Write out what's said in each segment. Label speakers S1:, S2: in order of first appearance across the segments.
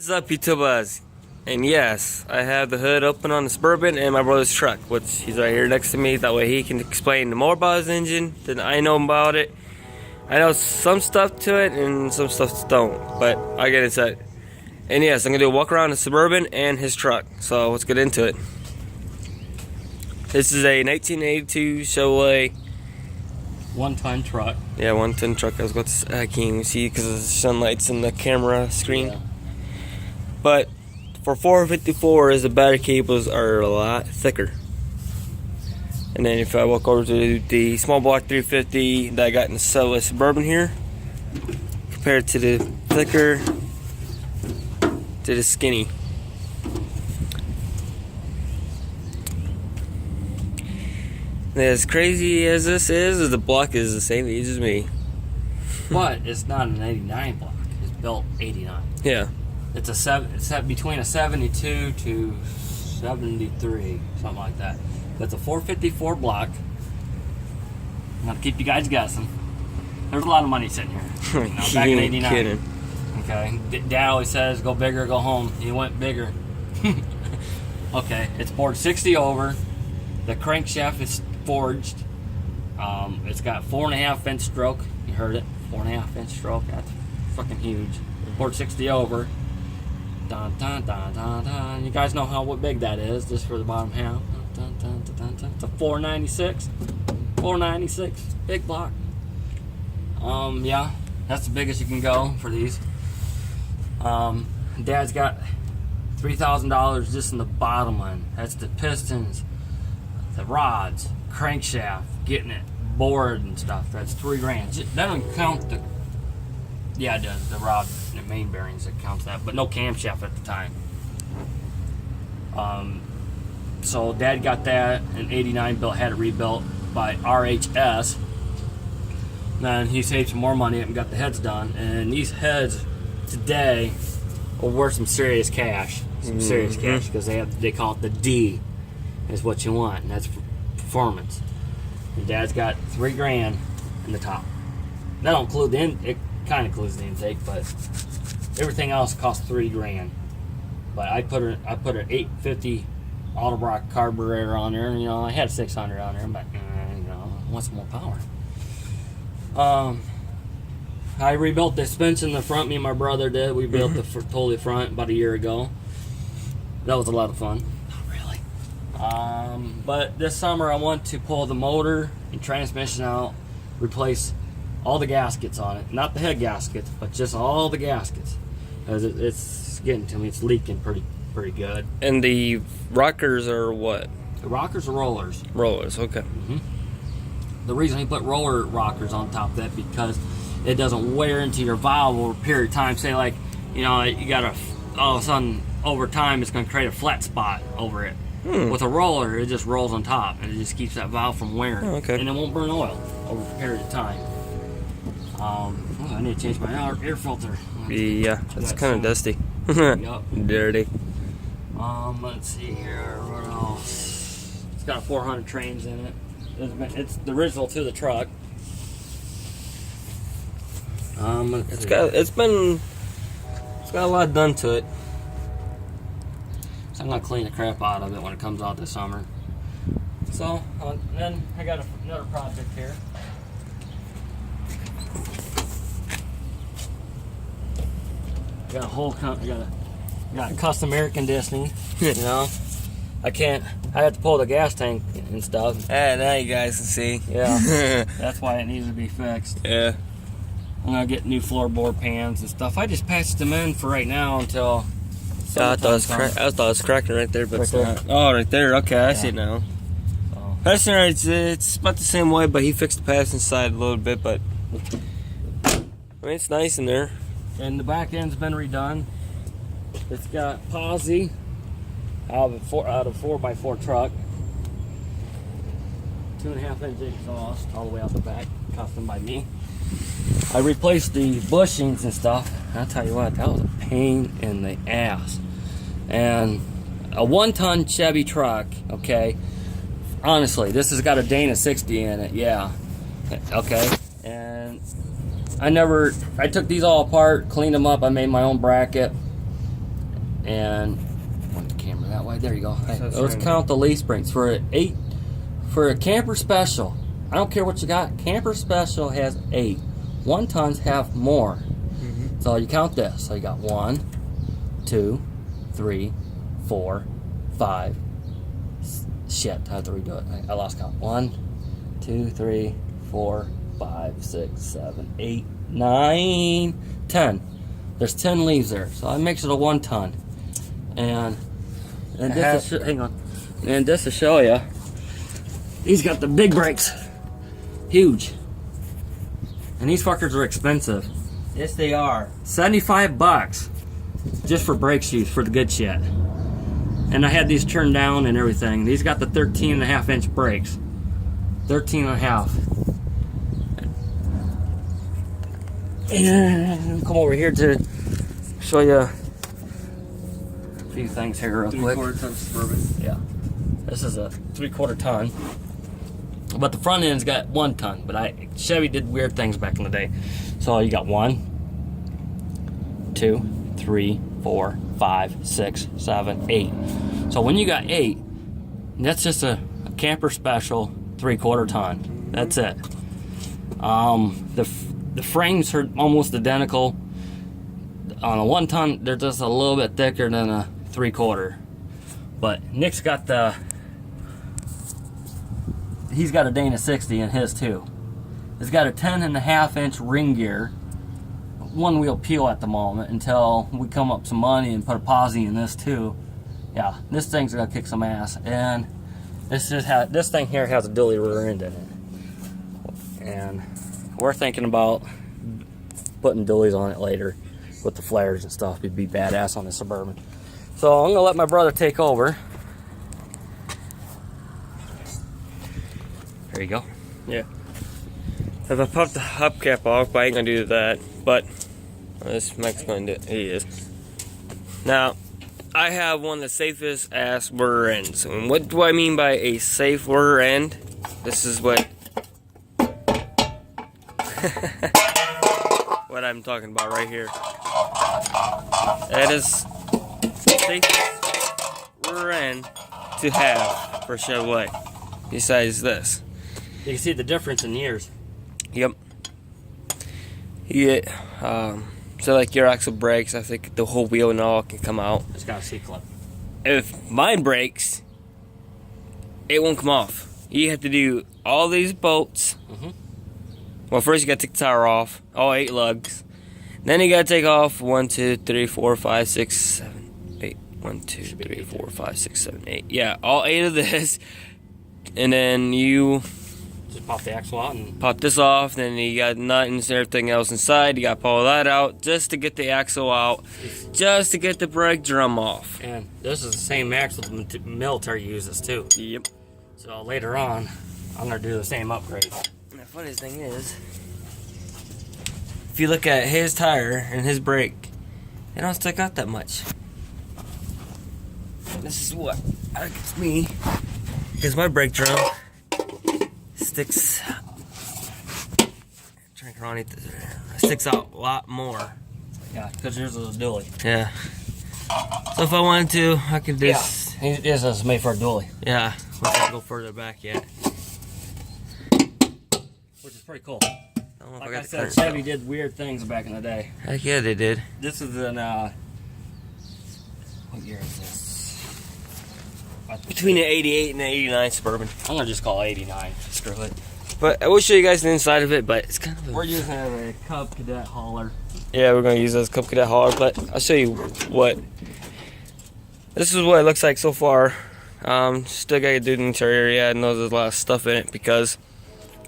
S1: What's up, YouTubers? And yes, I have the hood open on the Suburban and my brother's truck, which he's right here next to me. That way he can explain more about his engine than I know about it. I know some stuff to it and some stuff don't, but I get into it. And yes, I'm gonna do a walk around the Suburban and his truck. So let's get into it. This is a 1982 Chevrolet.
S2: 1-ton truck.
S1: Yeah, 1-ton truck. I was about to say, I can't even see because the sunlight's in the camera screen.
S2: Yeah.
S1: But for 454s, the battery cables are a lot thicker. And then if I walk over to the small block 350 that I got in the Chevy Suburban here, compared to the thicker to the skinny. As crazy as this is the block is the same age as me.
S2: But it's not an 89 block. It's built 89.
S1: Yeah.
S2: It's between a 72 to 73, something like that. But it's a 454 block. I'm gonna keep you guys guessing. There's a lot of money sitting here. You know, back in '89.
S1: Kidding.
S2: Okay. Dad always says, "Go big or go home." He went bigger. Okay. It's bored 60 over. The crankshaft is forged. It's got 4.5-inch stroke. You heard it. 4.5-inch stroke. That's fucking huge. Bored 60 over. Dun, dun, dun, dun, dun. You guys know what big that is, just for the bottom half. Dun, dun, dun, dun, dun. It's a 496. 496. Big block. Yeah, that's the biggest you can go for these. Dad's got $3,000 just in the bottom one. That's the pistons, the rods, crankshaft, getting it bored and stuff. That's $3,000. That don't count the the rod and the main bearings, that counts that, but no camshaft at the time. So Dad got that in '89, had it rebuilt by RHS. Then he saved some more money and got the heads done, and these heads today will worth some serious cash. Serious cash, because they call it the D is what you want, and that's performance. And Dad's got $3,000 in the top. That don't include it kind of includes the intake, but everything else costs $3,000. But I put an 850 Autobrock carburetor on there, and you know I had 600 on there, but you know I want some more power. I rebuilt the suspension in the front. Me and my brother did. We built the totally front about a year ago. That was a lot of fun. Not really. But this summer I want to pull the motor and transmission out, replace all the gaskets on it. Not the head gaskets, but just all the gaskets. Because it's getting to me. It's leaking pretty good.
S1: And the rockers are what?
S2: The rockers are rollers.
S1: Rollers, okay.
S2: The reason he put roller rockers on top of that, because it doesn't wear into your valve over a period of time. Say like, you know, you got all of a sudden over time it's going to create a flat spot over it. With a roller, it just rolls on top and it just keeps that valve from wearing.
S1: Oh, okay.
S2: And it won't burn oil over a period of time. I need to change my air filter.
S1: Yeah, it's kind of dusty.
S2: Yep.
S1: Dirty.
S2: Let's see here. What else? It's got 400 trains in it. It's the original to the truck.
S1: It's got a lot done to it.
S2: So I'm gonna clean the crap out of it when it comes out this summer. So then I got another project here. Got a whole got a custom air conditioning. You know, I have to pull the gas tank and stuff.
S1: Ah, now you guys can see.
S2: Yeah, that's why it needs to be fixed.
S1: Yeah.
S2: I'm gonna get new floorboard pans and stuff. I just patched them in for right now until.
S1: I thought it was cracking right there, but
S2: Right
S1: it's
S2: there.
S1: not. Oh, right there. Okay, I see it now.
S2: So,
S1: Passing it's about the same way, but he fixed the passing side a little bit. But I mean, it's nice in there.
S2: and the back end's been redone. It's got posi out of a 4x4 truck. 2.5-inch exhaust all the way out the back, custom by me. I replaced the bushings and stuff. I'll tell you what, that was a pain in the ass. And a 1-ton Chevy truck, okay? Honestly, this has got a Dana 60 in it, yeah. Okay? And I took these all apart, cleaned them up, I made my own bracket. And point the camera that way. There you go. Hey,
S1: That's
S2: let's
S1: right.
S2: count the leaf springs for a camper special. I don't care what you got. Camper special has 8. 1 tons have more. So you count this. So you got 1, 2, 3, 4, 5. Shit, I have to redo it. I lost count. 1, 2, 3, 4, 5, 6, 7, 8, 9, 10. There's 10 leaves there, so that makes it a 1 ton. And just to hang on. And just to show you, he's got the big brakes, huge. And these fuckers are expensive.
S1: Yes, they are.
S2: $75 just for brake shoes for the good shit. And I had these turned down and everything. These got the 13.5-inch brakes. 13.5. And come over here to show you a few things here real quick.
S1: 3/4 ton Suburban.
S2: Yeah. This is a 3/4 ton. But the front end's got 1 ton. But Chevy did weird things back in the day. So you got 1, 2, 3, 4, 5, 6, 7, 8. So when you got 8, that's just a camper special 3/4 ton. That's it. The frames are almost identical. On a 1 ton, they're just a little bit thicker than a 3/4. But Nick's got he's got a Dana 60 in his too. It's got a 10.5-inch ring gear, 1-wheel peel at the moment until we come up some money and put a posi in this too. Yeah, this thing's gonna kick some ass. And this thing here has a dually rear end in it. And we're thinking about putting dualies on it later with the flares and stuff. It'd be badass on the Suburban. So I'm gonna let my brother take over. There you go.
S1: Yeah. If I pop the hubcap off, but I ain't gonna do that. But this Mike's gonna do it. He is. Now, I have one of the safest ass rear ends. And what do I mean by a safe rear end? This is what what I'm talking about right here. That is the safest rear end to have for Chevrolet. Besides this.
S2: You can see the difference in years.
S1: Yep. Yeah. So like your axle brakes, I think the whole wheel and all can come out.
S2: It's got a C-clip.
S1: If mine breaks, it won't come off. You have to do all these bolts. Well, first you gotta take the tire off, all 8 lugs. Then you gotta take off 1, 2, 3, 4, 5, 6, 7, 8. 1, 2, 3, 4, 5, 6, 7, 8. Yeah, all 8 of this. And then you
S2: just pop the axle out and
S1: pop this off. Then you got nuts and everything else inside. You gotta pull that out just to get the axle out, just to get the brake drum off.
S2: And this is the same axle the military uses too.
S1: Yep.
S2: So later on, I'm gonna do the same upgrade.
S1: And the funniest thing is, if you look at his tire and his brake, they don't stick out that much. This is what gets me, because my brake drum sticks. Sticks out a lot more.
S2: Yeah, because yours is a dually.
S1: Yeah. So if I wanted to, I could just.
S2: Yeah, this is made for a dually.
S1: Yeah. Let's not go further back yet.
S2: Which is pretty cool.
S1: I don't know if
S2: Like
S1: got
S2: I
S1: the
S2: said,
S1: current
S2: Chevy did weird things back in the day.
S1: Heck yeah, they did.
S2: This is an, what year is this?
S1: Between the 88 and the 89 Suburban.
S2: I'm gonna just call it 89. Screw it.
S1: But I will show you guys the inside of it, but it's kind of a...
S2: We're using it as a Cub Cadet hauler.
S1: Yeah, we're going to use it as a Cub Cadet hauler, but I'll show you what... This is what it looks like so far. Still got to do the interior, yeah, I know there's a lot of stuff in it because,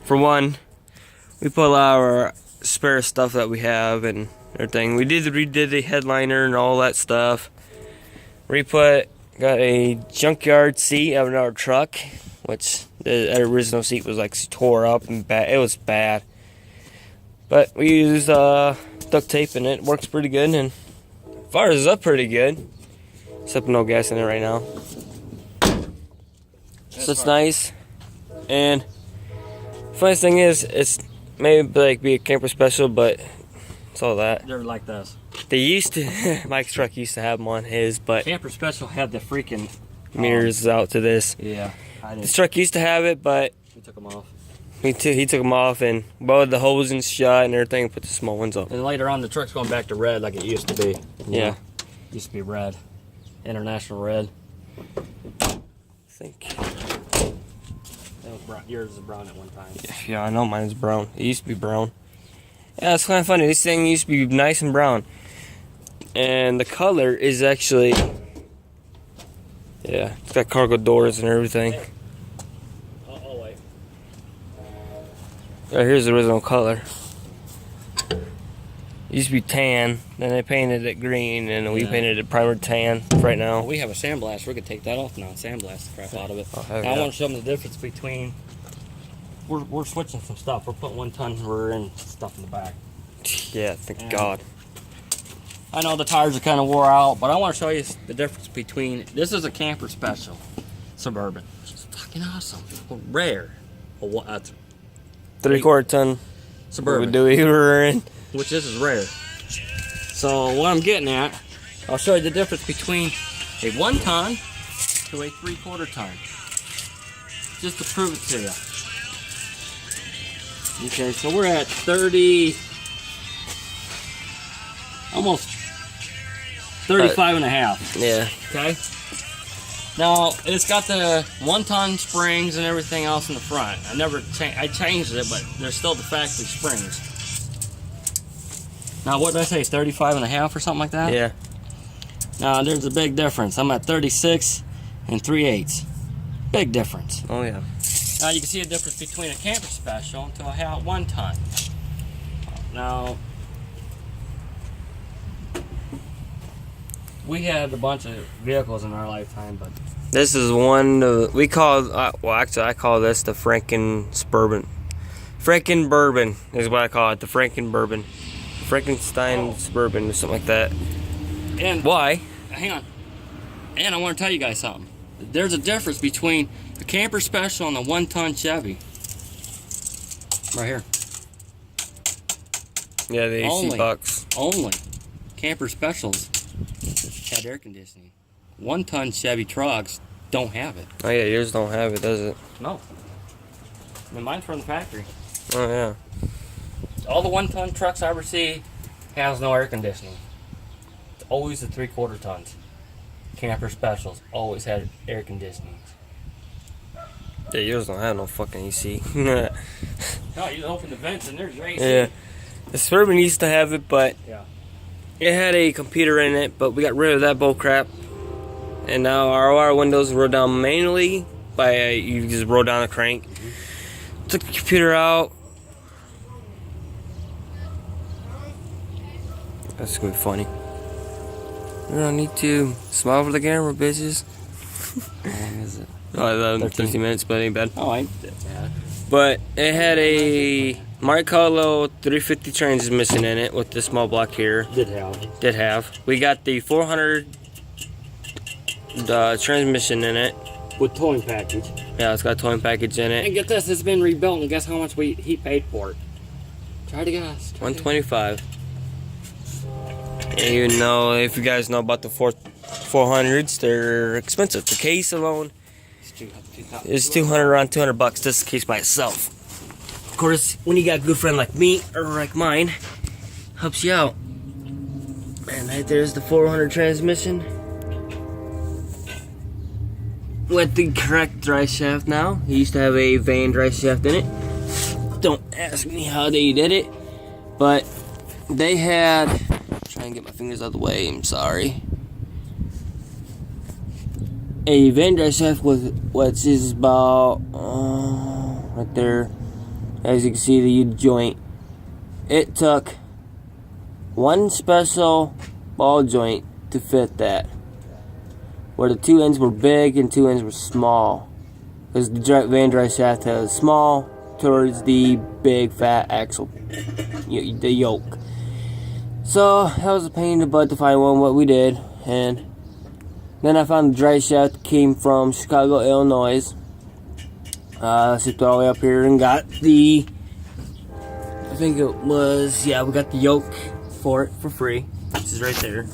S1: for one, we put a lot of our spare stuff that we have and everything. We redid the headliner and all that stuff. Got a junkyard seat out of our truck, which the original seat was like tore up and bad. It was bad. But we used duct tape and it works pretty good and fires up pretty good. Except no gas in it right now. So it's nice. And funniest thing is, it's maybe like be a camper special, but it's all that.
S2: They're like this.
S1: They used to, Mike's truck used to have them on his, but
S2: Camper Special had the freaking
S1: mirrors out to this.
S2: Yeah, I
S1: This
S2: didn't.
S1: truck used to have it, but
S2: We took them off.
S1: he took them off and welded the hoses shut and everything and put the small ones up.
S2: And later on, the truck's going back to red like it used to be.
S1: Yeah.
S2: Used to be red. International red.
S1: I think.
S2: That was brown. Yours was brown at one time.
S1: Yeah, I know mine is brown. It used to be brown. Yeah, it's kind of funny. This thing used to be nice and brown. And the color is actually, yeah, it's got cargo doors and everything.
S2: Oh, wait.
S1: Here's the original color. It used to be tan, then they painted it green, and we
S2: Yeah.
S1: painted it primer tan right now.
S2: Well, we have a sandblast. We could take that off now and sandblast the crap out of it.
S1: Oh, heck
S2: Now, I
S1: yeah.
S2: want to show them the difference between. We're switching some stuff. We're putting 1-ton rear end stuff in the back.
S1: Yeah, thank
S2: Yeah.
S1: God.
S2: I know the tires are kind of wore out, but I want to show you the difference between. This is a Camper Special Suburban. It's fucking awesome. Well, rare. Well, what?
S1: 3/4 ton.
S2: Suburban.
S1: We were in.
S2: Which this is rare. So what I'm getting at, I'll show you the difference between a 1-ton to a 3/4 ton. Just to prove it to you. Okay, so we're at 30, almost 35 and a half.
S1: Yeah.
S2: Okay. Now it's got the 1-ton springs and everything else in the front. I changed it, but they're still the factory springs. Now what did I say? 35 and a half or something like that?
S1: Yeah.
S2: Now there's a big difference. I'm at 36 and 3/8. Big difference.
S1: Oh, yeah.
S2: Now you can see a difference between a Camper Special to a 1-ton. Now we had a bunch of vehicles in our lifetime, but
S1: This is one of, we call, well, actually, I call this the Franken Suburban. Franken Bourbon is what I call it, the Franken Bourbon. Frankenstein Suburban or something like that.
S2: and
S1: Why?
S2: hang on. And I want to tell you guys something. There's a difference between the Camper Special and the 1-ton Chevy. Right here.
S1: Yeah, the AC
S2: Only.
S1: box.
S2: Only. Camper Specials had air conditioning. 1-ton Chevy trucks don't have it.
S1: Oh, yeah, yours don't have it, does it?
S2: No. I mean, mine's from the factory.
S1: Oh, yeah.
S2: All the 1-ton trucks I ever see has no air conditioning. It's always the 3/4 tons. Camper Specials always had air conditioning.
S1: Yeah, yours don't have no fucking AC.
S2: No, you open the vents and there's your AC.
S1: Yeah. The Suburban used to have it, but
S2: Yeah.
S1: it had a computer in it, but we got rid of that bull crap. And now our windows roll down manually by, you just roll down a crank. Took the computer out. That's gonna be funny. We don't need to smile for the camera, bitches.
S2: How long is it?
S1: Oh,
S2: 13.
S1: 30 minutes, but it ain't bad.
S2: Oh, I ain't that bad.
S1: But it had a Marcolo 350 transmission in it with the small block here. Did have. We got the 400 transmission in it.
S2: With towing package.
S1: Yeah, it's got a towing package in it.
S2: And get this, it's been rebuilt, and guess how much he paid for it? Try to guess.
S1: 125. And you know, if you guys know about the 400s, they're expensive. The case alone is 200, around 200 bucks. This case by itself. Of course, when you got a good friend like me or like mine, helps you out. And right there's the 400 transmission with the correct drive shaft. Now he used to have a van drive shaft in it. Don't ask me how they did it, but they had. Try and get my fingers out of the way. I'm sorry. A van drive shaft with what is about right there. As you can see, the U joint. It took one special ball joint to fit that, where the two ends were big and two ends were small. Because the van drive shaft has small towards the big fat axle, the yoke. So that was a pain in the butt to find one. What we did, and then I found the drive shaft came from Chicago, Illinois. Shipped all the way up here and got the. I think it was, yeah, we got the yoke for it for free. joints is right there.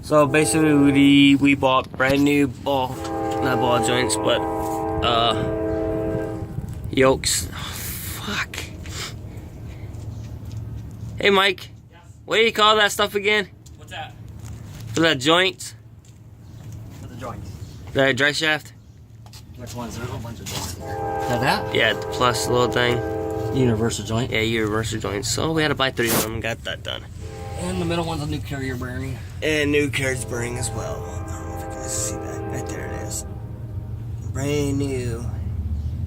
S1: So basically we bought brand new not ball joints, but yokes. Oh, fuck. Hey Mike,
S2: Yes.
S1: what do you call that stuff again?
S2: What's that?
S1: For that joint?
S2: For the joints.
S1: The dry shaft?
S2: Which ones? There's a whole bunch of joints in there. That?
S1: Yeah, the plus little thing.
S2: Universal joint.
S1: Yeah, universal joints. So we had to buy 3 of them, got that done.
S2: And the middle one's a new carrier bearing.
S1: And new carriage bearing as well. I don't know if you guys see that. Right there it is. Brand new.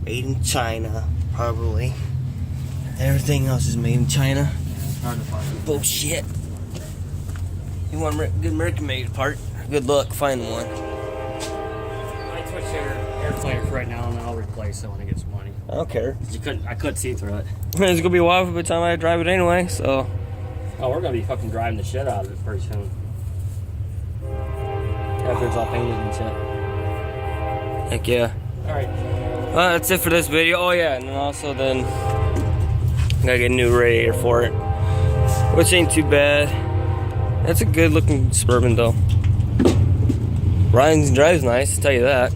S1: Made in China, probably. Everything else is made in China.
S2: Yeah, it's hard to find.
S1: Bullshit. You want a good American made part? Good luck finding one.
S2: I switch air filter for right now, and then I'll replace it when I get some money.
S1: I don't care.
S2: I couldn't see through it.
S1: It's gonna be a while by the time I drive it anyway, so.
S2: Oh, we're gonna be fucking driving the shit out of it pretty soon. After it's all painted and shit.
S1: Heck yeah.
S2: Alright.
S1: Well, that's it for this video. Oh yeah, and then also then gotta get a new radiator for it, which ain't too bad. That's a good looking Suburban though. Rides and drives nice, I'll tell you that.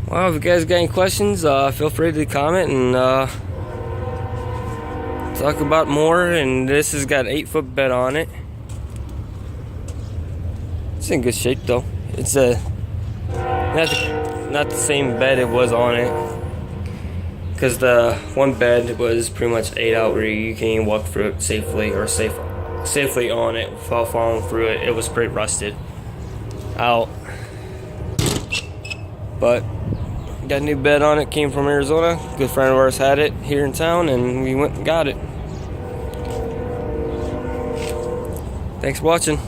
S1: Well, if you guys got any questions, feel free to comment and talk about more. And this has got an 8-foot bed on it. It's in good shape though. It's not the same bed it was on it, because the one bed was pretty much 8 out where you can't even walk through it safely or safely on it without falling through it. It was pretty rusted out, but got a new bed on it. Came from Arizona. Good friend of ours had it here in town, and we went and got it. Thanks for watching.